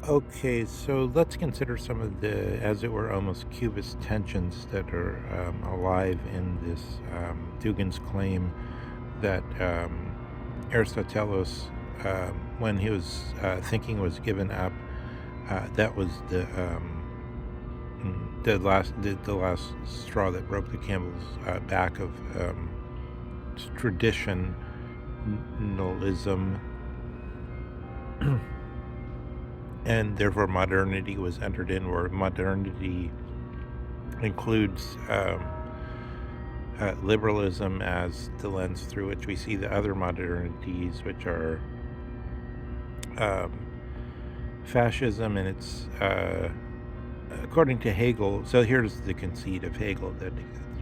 Okay, so let's consider some of the, as it were, almost cubist tensions that are alive in this Dugin's claim that Aristoteles, when he was thinking was given up, that was the last straw that broke the camel's back of traditionalism, and therefore modernity was entered in, where modernity includes liberalism as the lens through which we see the other modernities, which are um, fascism, and it's according to Hegel. So here's the conceit of Hegel that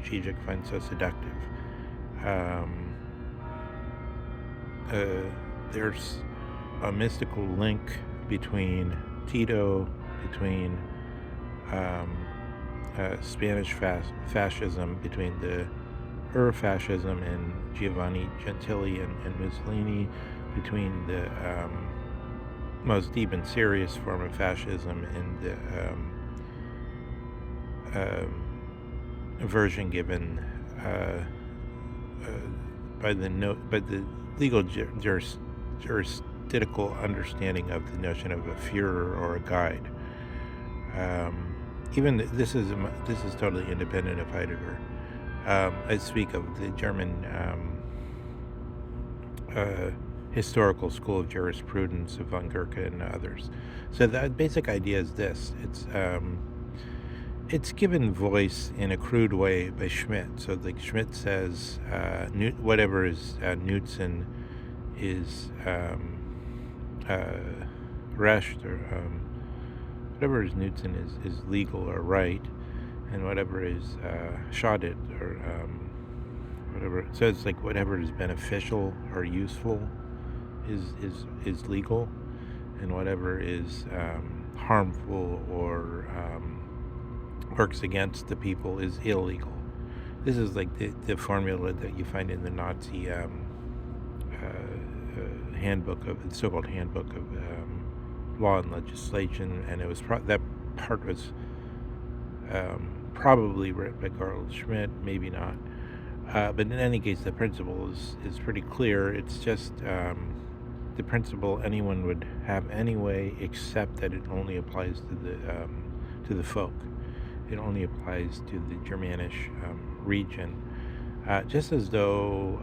Zizek finds so seductive. Um, uh, there's a mystical link between Tito, between um, Spanish fascism, between the fascism and Giovanni Gentili and Mussolini, between the most deep and serious form of fascism and the version given uh, by the legal juristical understanding of the notion of a Führer or a guide. Even this is totally independent of Heidegger. I speak of the German historical school of jurisprudence of von Goethe and others. So the basic idea is this: it's given voice in a crude way by Schmidt. So, like Schmidt says, whatever is Knudsen is recht, or whatever is Knudsen is legal or right, and whatever is schadet, or whatever. So it's like whatever is beneficial or useful is legal, and whatever is harmful or works against the people is illegal. This is like the formula that you find in the Nazi handbook of the so-called handbook of law and legislation, and it was that part was probably written by Carl Schmidt, maybe not. But in any case, the principle is pretty clear. It's just the principle anyone would have anyway, except that it only applies to the folk. It only applies to the Germanish region. Just as though,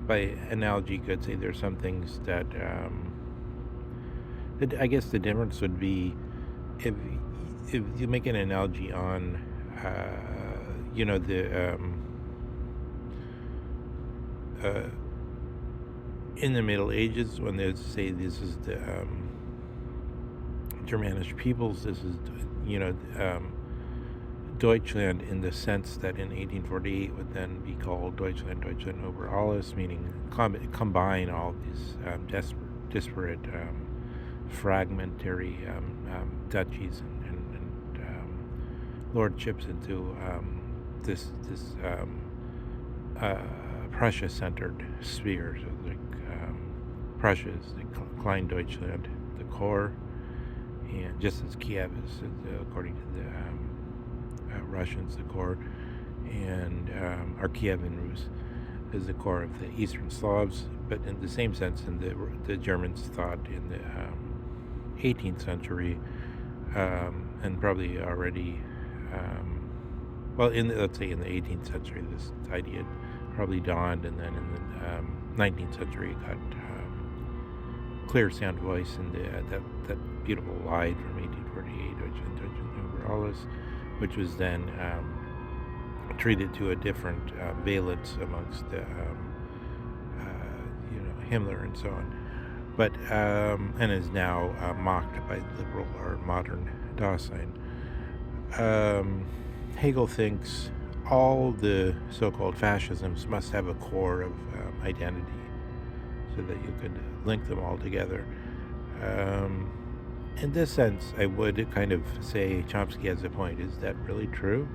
by analogy, you could say there's some things that I guess the difference would be if you make an analogy on, the in the Middle Ages, when they say this is the Germanish peoples, this is Deutschland, in the sense that in 1848 would then be called Deutschland über alles, meaning combine all these disparate fragmentary duchies and lordships into this Prussia-centered sphere. So like Prussia is the Klein Deutschland, the core, and just as Kiev is, according to the Russians, the core, and or Kievan Rus is the core of the Eastern Slavs. But in the same sense, in the Germans thought in the 18th century, and probably already, let's say in the 18th century, this idea probably dawned, and then in the 19th century, it got clear sound voice in that beautiful Lied from 1848, Deutschland über alles, which was then treated to a different valence amongst Himmler and so on, but and is now mocked by liberal or modern Dasein. Hegel thinks all the so-called fascisms must have a core of identity, so that you could link them all together. In this sense, I would kind of say Chomsky has a point. Is that really true?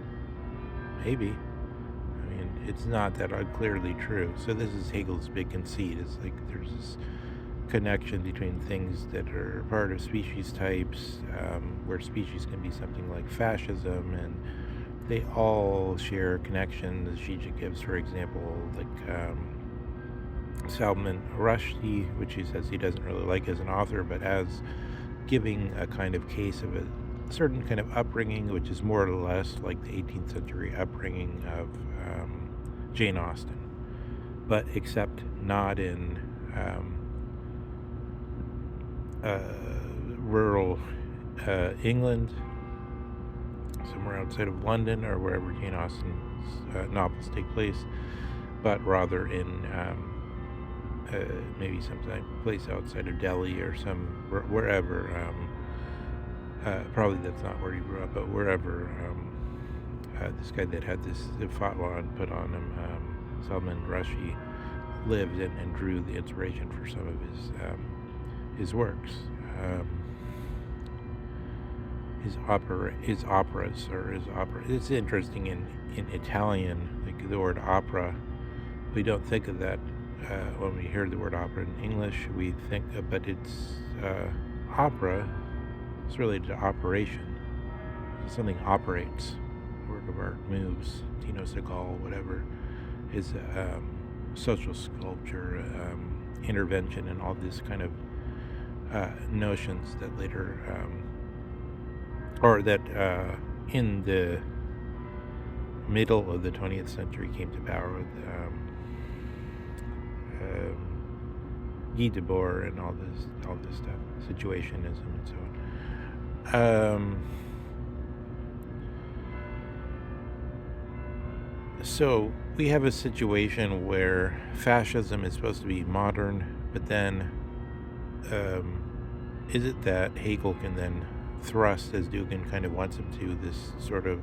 Maybe. I mean, it's not that clearly true. So this is Hegel's big conceit. It's like there's this connection between things that are part of species types, where species can be something like fascism, and they all share connections. Zizek gives, for example, like Salman Rushdie, which he says he doesn't really like as an author, but as giving a kind of case of a certain kind of upbringing, which is more or less like the 18th century upbringing of Jane Austen, but except not in rural England, somewhere outside of London or wherever Jane Austen's novels take place, but rather in maybe some place outside of Delhi or wherever. Probably that's not where he grew up, but wherever this guy that had this fatwa put on him, Salman Rushdie, lived and drew the inspiration for some of his works. His operas. It's interesting in Italian, like the word opera. We don't think of that when we hear the word opera in English. We think, but it's opera. It's related to operation. Something operates. A work of art moves. Tino Segal, whatever, is social sculpture, intervention, and all this kind of notions that later, or that in the middle of the 20th century came to power with Guy Debord and all this stuff, situationism and so on. So we have a situation where fascism is supposed to be modern, but then is it that Hegel can then thrust, as Dugin kind of wants him to, this sort of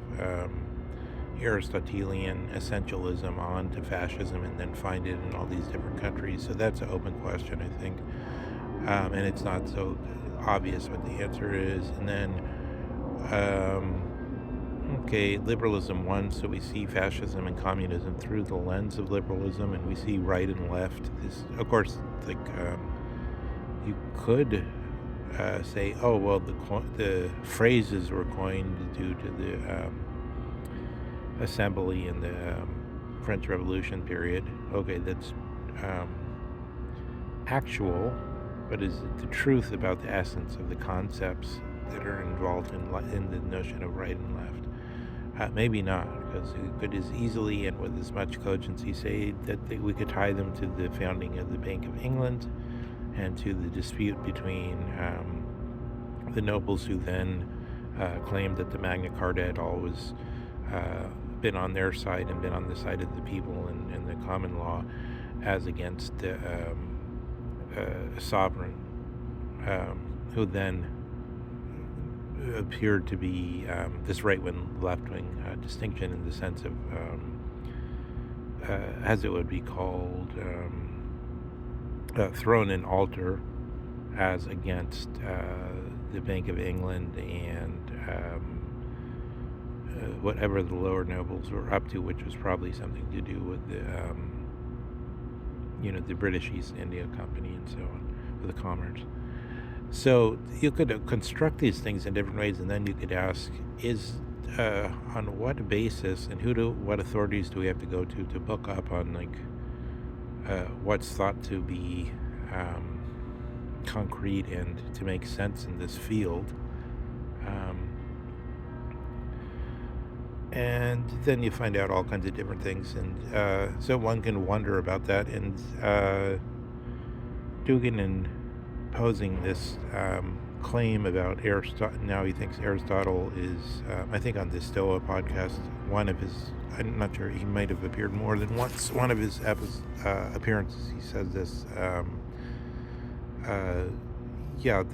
Aristotelian essentialism onto fascism and then find it in all these different countries? So that's an open question, I think, and it's not so obvious what the answer is. And then okay, liberalism won, so we see fascism and communism through the lens of liberalism, and we see right and left. This, of course, like you could say, oh well, the phrases were coined due to the assembly in the French Revolution period. Okay, that's actual, but is it the truth about the essence of the concepts that are involved in the notion of right and left? Maybe not, because it could as easily and with as much cogency say that we could tie them to the founding of the Bank of England and to the dispute between the nobles, who then claimed that the Magna Carta had always been on their side and been on the side of the people and the common law, as against the sovereign, who then appeared to be this right-wing, left-wing distinction in the sense of, as it would be called, throne and altar, as against the Bank of England and whatever the lower nobles were up to, which was probably something to do with the, the British East India Company and so on, with the commerce. So you could construct these things in different ways, and then you could ask, on what basis and what authorities do we have to go to book up on, like, what's thought to be concrete and to make sense in this field? And then you find out all kinds of different things, and so one can wonder about that. And Dugin, in posing this claim about Aristotle, now he thinks Aristotle is, I think on the Stoa podcast, one of his, I'm not sure, he might have appeared more than once, one of his appearances, he says this,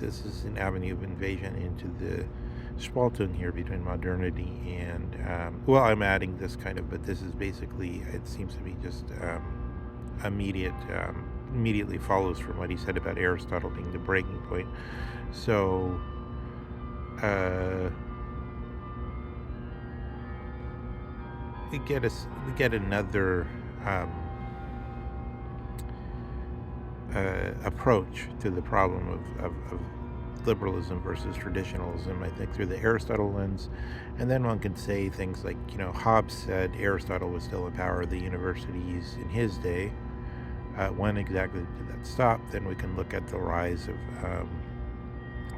this is an avenue of invasion into the Spaltung here between modernity and, I'm adding this kind of, but this is basically, it seems to be just immediately follows from what he said about Aristotle being the breaking point. So, we get another approach to the problem of liberalism versus traditionalism, I think, through the Aristotle lens. And then one can say things like, Hobbes said Aristotle was still in power of the universities in his day. When exactly did that stop? Then we can look at the rise of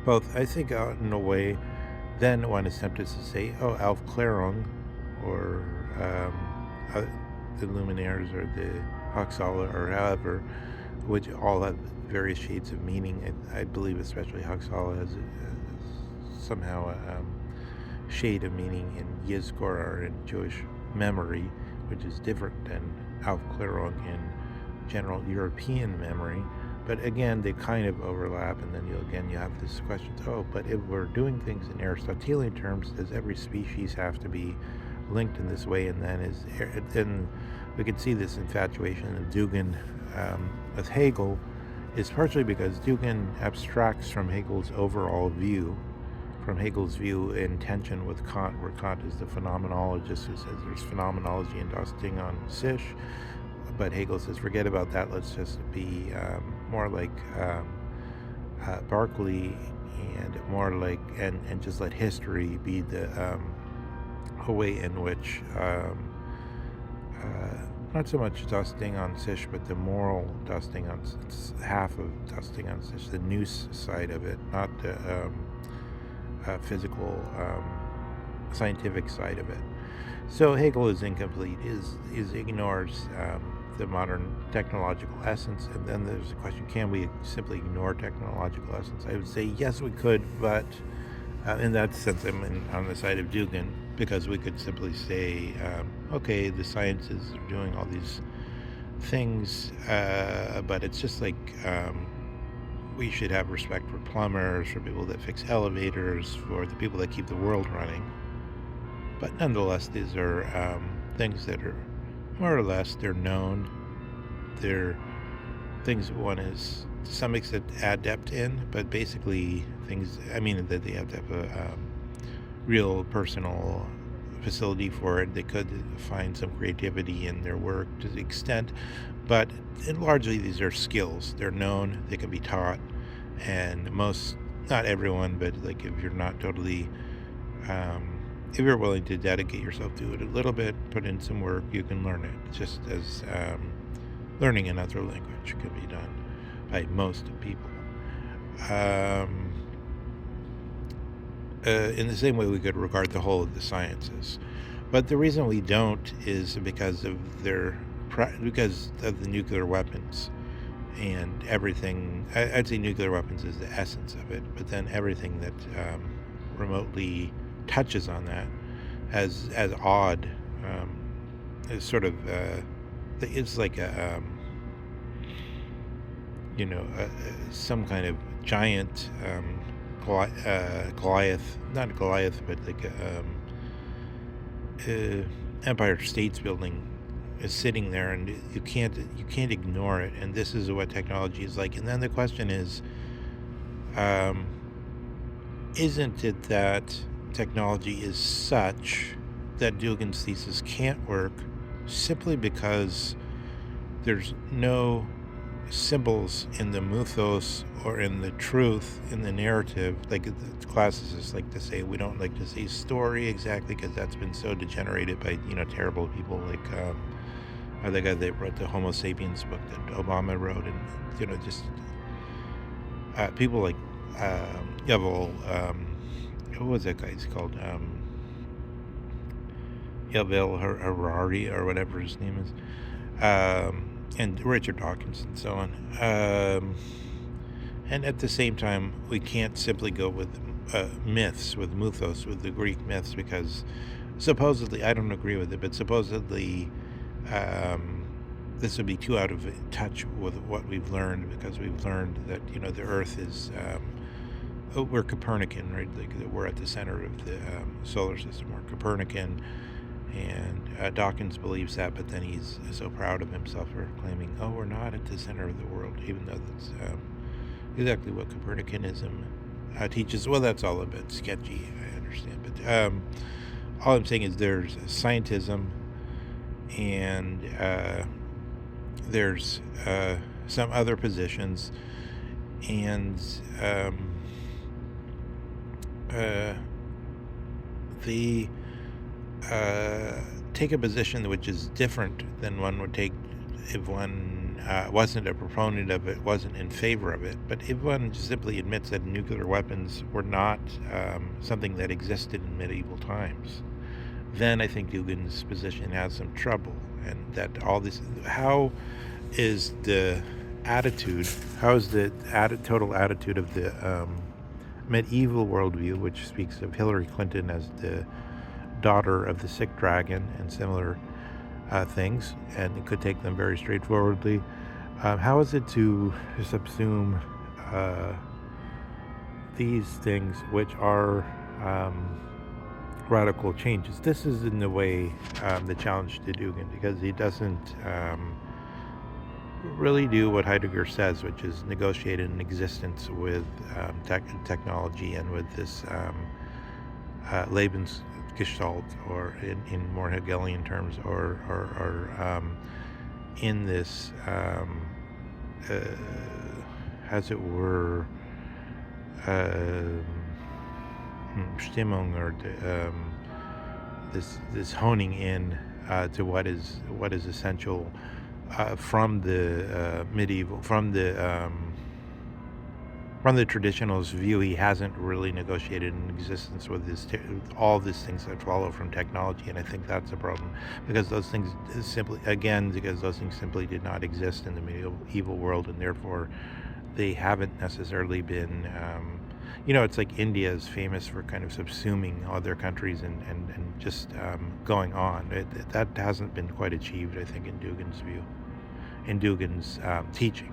both. I think, in a way, then one is tempted to say, oh, Aufklärung, or uh, the Luminaires, or the Hoaxilla, or however, which all have various shades of meaning. I believe especially Hoaxilla has somehow a shade of meaning in Yizkor, or in Jewish memory, which is different than Aufklärung in general European memory. But again, they kind of overlap, and then you have this question, but if we're doing things in Aristotelian terms, does every species have to be linked in this way? And then we can see this infatuation of Dugin with Hegel is partially because Dugin abstracts from Hegel's overall view, from Hegel's view in tension with Kant, where Kant is the phenomenologist who says there's phenomenology and das Ding an sich. But Hegel says, forget about that, let's just be more like Berkeley, and more like, and just let history be the a way in which not so much das Ding an sich, but the moral das Ding an, it's half of das Ding an sich, the nous side of it, not the physical, scientific side of it. So Hegel is incomplete, is ignores the modern technological essence. And then there's the question, can we simply ignore technological essence? I would say yes, we could, but in that sense I'm on the side of Dugin, because we could simply say, okay, the sciences are doing all these things, but it's just like we should have respect for plumbers, for people that fix elevators, for the people that keep the world running. But nonetheless, these are things that are more or less, they're known. They're things one is to some extent adept in, but basically things, that they have to have a real personal facility for it. They could find some creativity in their work to the extent, but largely these are skills. They're known, they can be taught, and not everyone, but like if you're not totally if you're willing to dedicate yourself to it a little bit, put in some work, you can learn it. Just as learning another language can be done by most people. In the same way we could regard the whole of the sciences. But the reason we don't is because of the nuclear weapons and everything. I'd say nuclear weapons is the essence of it, but then everything that remotely touches on that as odd is sort of it's like some kind of giant Goliath, not Goliath, but like Empire State's Building is sitting there, and you can't ignore it. And this is what technology is like. And then the question is, isn't it that technology is such that Dugin's thesis can't work simply because there's no symbols in the mythos or in the truth, in the narrative? Like the classicists like to say, we don't like to say story exactly because that's been so degenerated by terrible people like the guy that wrote the Homo Sapiens book that Obama wrote, and just people like Yuval, what was that guy's called? Yuval Harari, or whatever his name is, and Richard Dawkins, and so on. And at the same time, we can't simply go with myths, with mythos, with the Greek myths, because supposedly, I don't agree with it, but supposedly this would be too out of touch with what we've learned, because we've learned that the Earth is we're Copernican, right? Like we're at the center of the solar system. We're Copernican, and Dawkins believes that, but then he's so proud of himself for claiming, "Oh, we're not at the center of the world," even though that's exactly what Copernicanism teaches. Well, that's all a bit sketchy, I understand, but all I'm saying is there's scientism, and there's some other positions, and uh, they take a position which is different than one would take if one wasn't a proponent of it, wasn't in favor of it. But if one simply admits that nuclear weapons were not something that existed in medieval times, then I think Dugin's position has some trouble. And that all this, how is the attitude, how is the total attitude of the medieval worldview, which speaks of Hillary Clinton as the daughter of the sick dragon and similar things, and it could take them very straightforwardly. How is it to subsume these things, which are radical changes? This is in a way the challenge to Dugin, because he doesn't really do what Heidegger says, which is negotiate an existence with technology and with this Lebensgestalt, or in more Hegelian terms, or in this, as it were, Stimmung, or this honing in to what is essential from the medieval, from the traditionalist view. He hasn't really negotiated an existence with all these things that follow from technology, and I think that's a problem, because those things simply did not exist in the medieval world, and therefore they haven't necessarily been. It's like India is famous for kind of subsuming other countries and just going on. That hasn't been quite achieved, I think, in Dugin's view, in Dugin's teaching.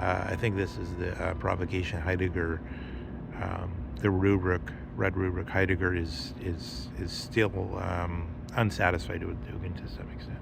I think this is the provocation Heidegger, the red rubric Heidegger is still unsatisfied with Dugin to some extent.